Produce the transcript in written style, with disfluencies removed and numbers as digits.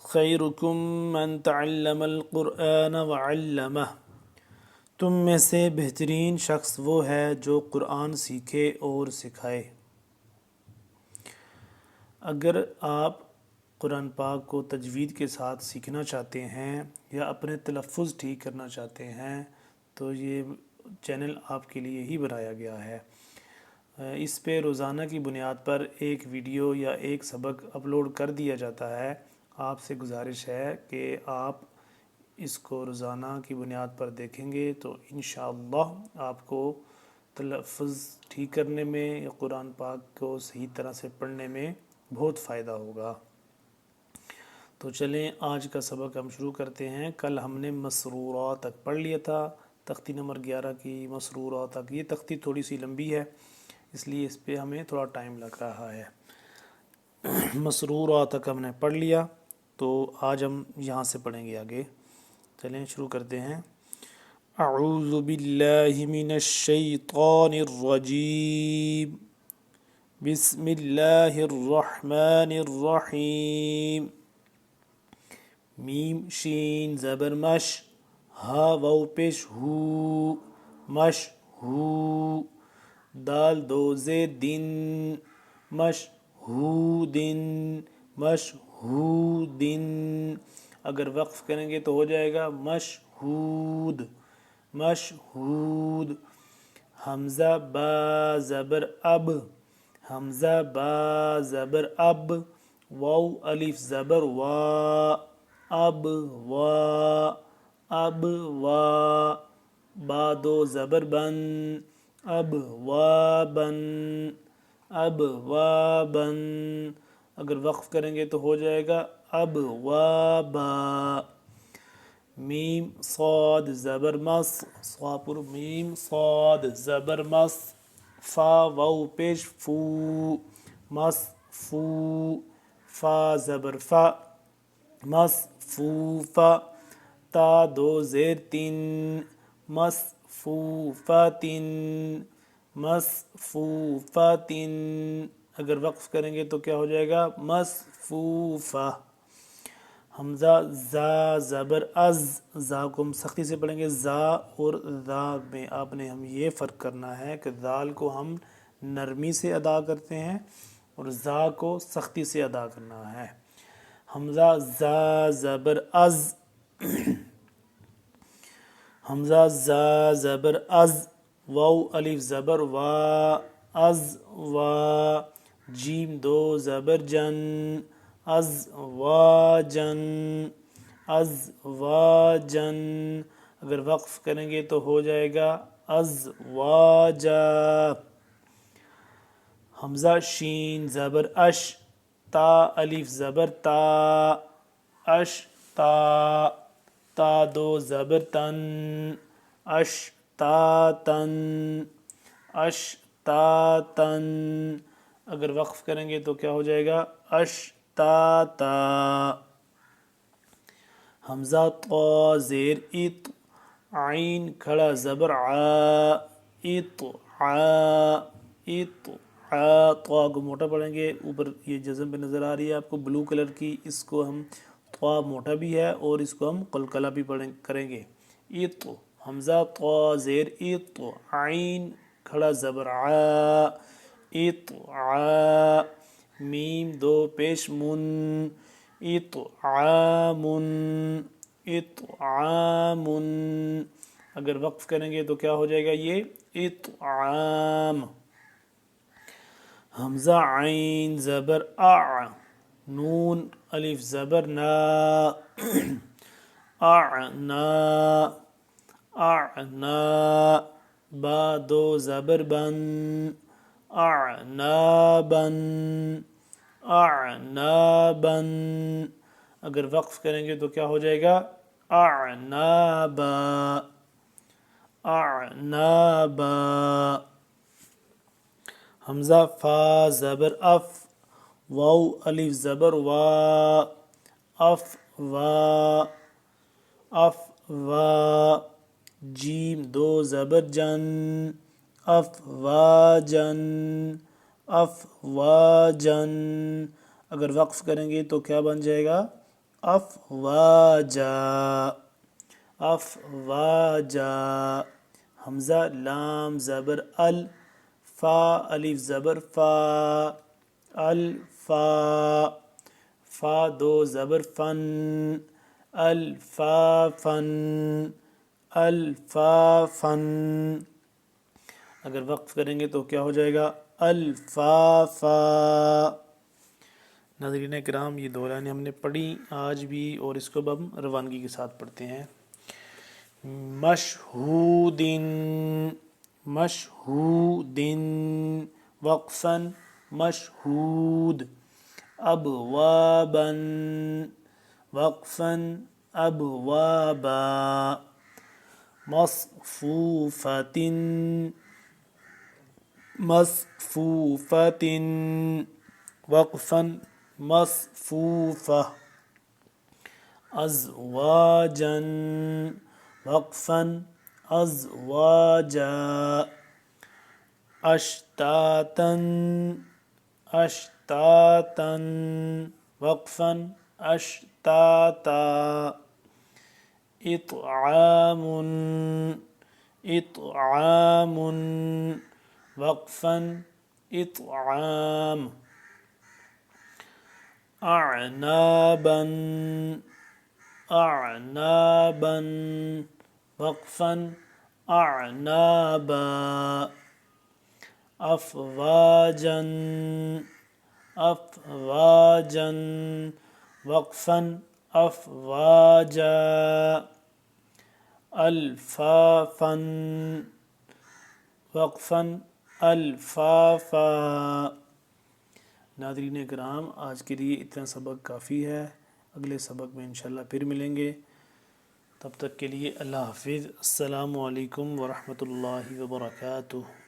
خیرکم من تعلم القرآن وعلمہ، تم میں سے بہترین شخص وہ ہے جو قرآن سیکھے اور سکھائے۔ اگر آپ قرآن پاک کو تجوید کے ساتھ سیکھنا چاہتے ہیں یا اپنے تلفظ ٹھیک کرنا چاہتے ہیں تو یہ چینل آپ کے لیے ہی بنایا گیا ہے۔ اس پہ روزانہ کی بنیاد پر ایک ویڈیو یا ایک سبق اپلوڈ کر دیا جاتا ہے۔ آپ سے گزارش ہے کہ آپ اس کو روزانہ کی بنیاد پر دیکھیں گے تو انشاءاللہ آپ کو تلفظ ٹھیک کرنے میں یا قرآن پاک کو صحیح طرح سے پڑھنے میں بہت فائدہ ہوگا۔ تو چلیں آج کا سبق ہم شروع کرتے ہیں۔ کل ہم نے مسرورہ تک پڑھ لیا تھا، تختی نمبر 11 کی مسرورہ تک۔ یہ تختی تھوڑی سی لمبی ہے اس لیے اس پہ ہمیں تھوڑا ٹائم لگ رہا ہے۔ مسرورہ تک ہم نے پڑھ لیا تو آج ہم یہاں سے پڑھیں گے آگے۔ چلیں شروع کرتے ہیں۔ اعوذ باللہ من الشیطان الرجیم، بسم اللہ الرحمن الرحیم۔ میم شین زبر مش، ہا واو پیش ہو، مش ہو۔ دال دو زیر دن، مش ہو دن، مش ہو دن۔ اگر وقف کریں گے تو ہو جائے گا مشہود، مشہود۔ حمزہ با زبر اب، حمزہ با زبر اب۔ واو الف زبر وا، اب وا، اب وا۔ با دو زبر بن، اب وا بن، اب وا بن۔ اگر وقف کریں گے تو ہو جائے گا اب وا با۔ میم صاد زبر مس، صا پر میم صاد زبر مس۔ فا واو پیش فو، مس فو۔ فا زبر فا، مس فو فا۔ تا دو زیر تین، مس فو فا تین، مس فو فا تین۔ اگر وقف کریں گے تو کیا ہو جائے گا مصفوفہ۔ حمزہ زا زبر از، زا کو ہم سختی سے پڑھیں گے۔ زا اور زا میں آپ نے ہم یہ فرق کرنا ہے کہ دال کو ہم نرمی سے ادا کرتے ہیں اور زا کو سختی سے ادا کرنا ہے۔ حمزہ زا زبر از، حمزہ زا زبر از۔ واو الف زبر وا، از وا۔ جیم دو زبر جن، از وا جن، از وا جن۔ اگر وقف کریں گے تو ہو جائے گا از وا جا۔ حمزہ شین زبر اش، تا الف زبر تا، اش تا۔ تا دو زبر تن، اش تا تن، اش تا تن۔ اگر وقف کریں گے تو کیا ہو جائے گا اش تا تا۔ حمزہ طا زیر اط، عین کھڑا زبر عا، اط عا، اط عا۔ طا کو موٹا پڑھیں گے، اوپر یہ جزم پہ نظر آ رہی ہے آپ کو بلو کلر کی، اس کو ہم طا موٹا بھی ہے اور اس کو ہم قلقلہ بھی کریں گے۔ اط، حمزہ طا زیر اط، عین کھڑا زبر عا، اط عا۔ میم دو پیش من، اطعامن، اطعامن۔ اگر وقف کریں گے تو کیا ہو جائے گا یہ اطعام۔ حمزہ عین زبر اع، نون الف زبر نا، اعنا، اعنا۔ با دو زبر بن، اعنابا، اعنابا۔ اگر وقف کریں گے تو کیا ہو جائے گا اعنابا، اعنابا۔ حمزہ فا زبر اف، واو الف زبر وا، اف وا، اف وا۔ جیم دو زبر جن، اف وا جن، اف وا جن۔ اگر وقف کریں گے تو کیا بن جائے گا افواجا افواجا، حمزہ لام زبر ال، فا الف زبر فا، الفا، فا دو زبر فن، الفا فن، الفا فن. اگر وقف کریں گے تو کیا ہو جائے گا؟ الفافا. ناظرین کرام، یہ دو لائنیں ہم نے پڑھی آج بھی، اور اس کو اب ہم روانگی کے ساتھ پڑھتے ہیں. مشہود، مشہود، وقفاً مشہود. ابواباً، وقفاً ابوابا. مصفوفة، مصفوفة، وقفاً مصفوفة. أزواجاً، وقفاً أزواجا. أشتاتا، أشتاتا، وقفاً أشتاتا. إطعام، إطعام، وقفاً إطعام. أعناباً، أعناباً، وقفاً أعنابا. أفواجاً، أفواجاً، وقفاً أفواجا. الفافاً، وقفاً الفافا. ناظرین کرام، آج کے لیے اتنا سبق کافی ہے. اگلے سبق میں انشاءاللہ پھر ملیں گے. تب تک کے لیے اللہ حافظ. السلام علیکم ورحمۃ اللہ وبرکاتہ.